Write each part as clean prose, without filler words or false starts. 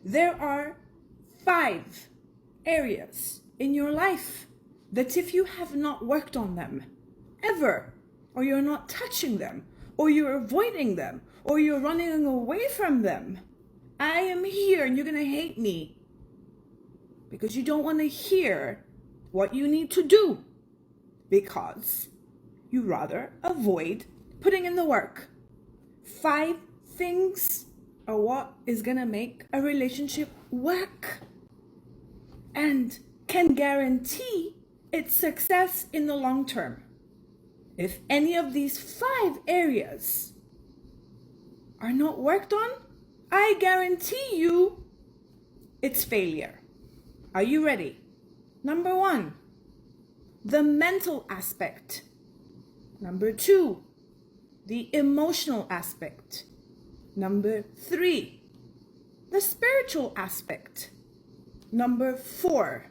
There are 5 areas in your life that if you have not worked on them ever, or you're not touching them, or you're avoiding them, or you're running away from them, I am here and you're going to hate me because you don't want to hear what you need to do, because you rather avoid putting in the work. 5 things are what is going to make a relationship work and can guarantee its success in the long term. If any of these 5 areas are not worked on, I guarantee you it's failure. Are you ready? Number 1, the mental aspect. Number 2, the emotional aspect. Number 3, the spiritual aspect. Number 4,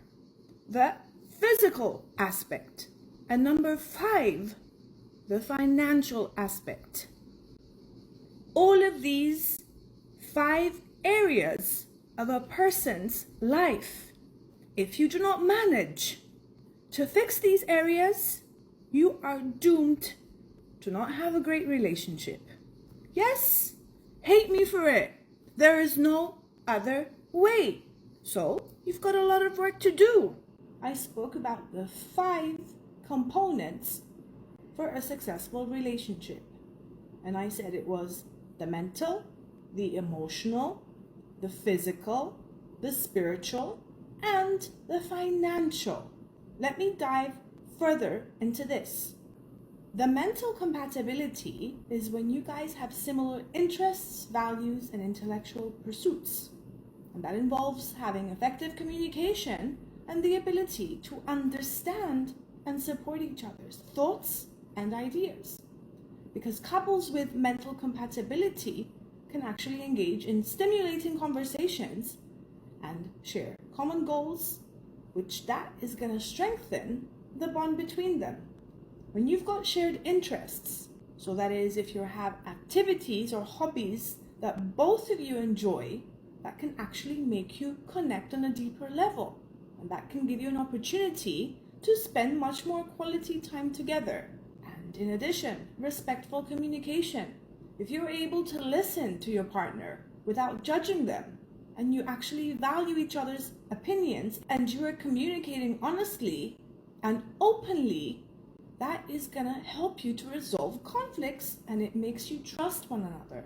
the physical aspect. And number 5, the financial aspect. All of these 5 areas of a person's life, if you do not manage to fix these areas, you are doomed to not have a great relationship. Yes, hate me for it. There is no other way. So you've got a lot of work to do. I spoke about the 5 components for a successful relationship. And I said it was the mental, the emotional, the physical, the spiritual, and the financial. Let me dive further into this. The mental compatibility is when you guys have similar interests, values, and intellectual pursuits. And that involves having effective communication and the ability to understand and support each other's thoughts and ideas. Because couples with mental compatibility can actually engage in stimulating conversations and share common goals, which that is going to strengthen the bond between them. When you've got shared interests, so that is if you have activities or hobbies that both of you enjoy, that can actually make you connect on a deeper level. And that can give you an opportunity to spend much more quality time together. And in addition, respectful communication. If you're able to listen to your partner without judging them, and you actually value each other's opinions, and you are communicating honestly and openly, that is gonna help you to resolve conflicts, and it makes you trust one another.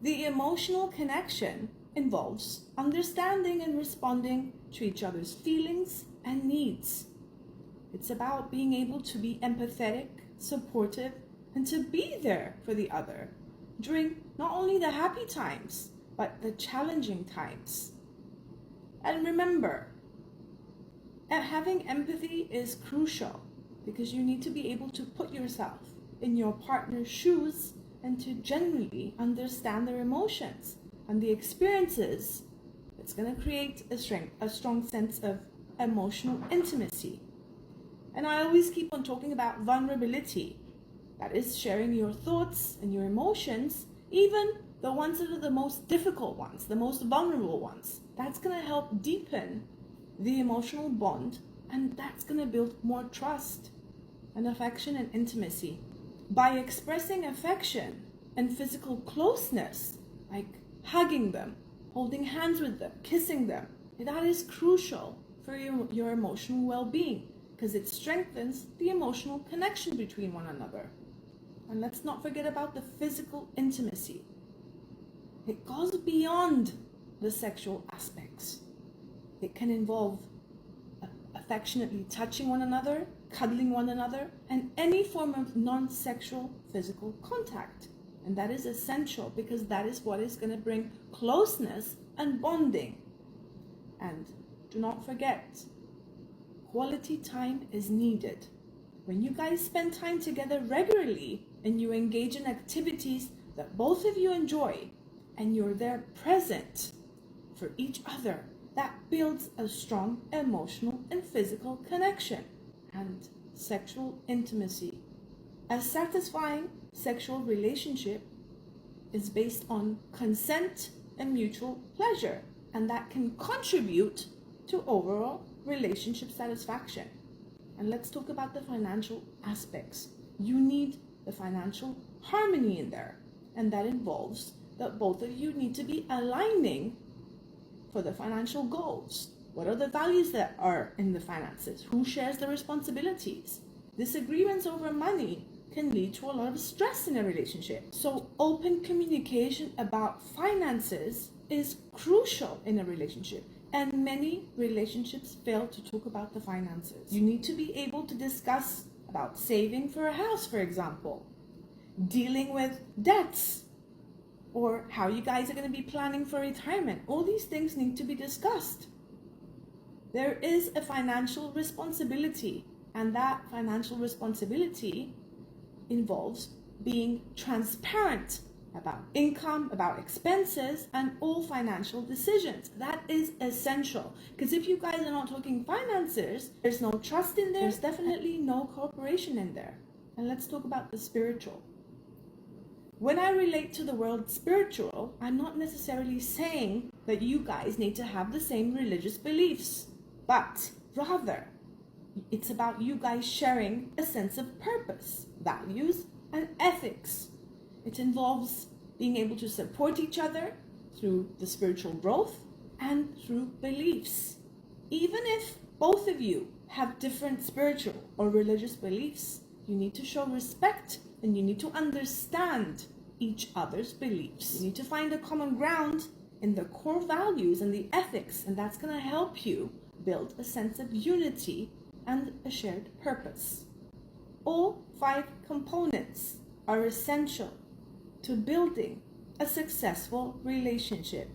The emotional connection involves understanding and responding to each other's feelings and needs. It's about being able to be empathetic, supportive, and to be there for the other during not only the happy times, but the challenging times. And remember, having empathy is crucial because you need to be able to put yourself in your partner's shoes and to genuinely understand their emotions and the experiences. It's going to create a strong sense of emotional intimacy. And I always keep on talking about vulnerability. That is sharing your thoughts and your emotions, even the ones that are the most difficult ones, the most vulnerable ones. That's going to help deepen the emotional bond, and that's going to build more trust and affection and intimacy. By expressing affection and physical closeness, like hugging them, holding hands with them, kissing them, that is crucial for your emotional well-being because it strengthens the emotional connection between one another. And let's not forget about the physical intimacy. It goes beyond the sexual aspects. It can involve affectionately touching one another, cuddling one another, and any form of non-sexual physical contact. And that is essential because that is what is going to bring closeness and bonding. And do not forget, quality time is needed. When you guys spend time together regularly and you engage in activities that both of you enjoy and you're there present for each other, that builds a strong emotional and physical connection and sexual intimacy. A satisfying sexual relationship is based on consent a mutual pleasure, and that can contribute to overall relationship satisfaction. And let's talk about the financial aspects. You need the financial harmony in there, and that involves that both of you need to be aligning for the financial goals. What are the values that are in the finances? Who shares the responsibilities? Disagreements over money can lead to a lot of stress in a relationship. So open communication about finances is crucial in a relationship. And many relationships fail to talk about the finances. You need to be able to discuss about saving for a house, for example, dealing with debts, or how you guys are going to be planning for retirement. All these things need to be discussed. There is a financial responsibility, and that financial responsibility involves being transparent about income, about expenses, and all financial decisions. That is essential, because if you guys are not talking finances, there's no trust in there, there's definitely no cooperation in there. And let's talk about the spiritual. When I relate to the word spiritual, I'm not necessarily saying that you guys need to have the same religious beliefs, but rather it's about you guys sharing a sense of purpose, values, and ethics. It involves being able to support each other through the spiritual growth and through beliefs. Even if both of you have different spiritual or religious beliefs, you need to show respect and you need to understand each other's beliefs. You need to find a common ground in the core values and the ethics, and that's going to help you build a sense of unity and a shared purpose. All 5 components are essential to building a successful relationship.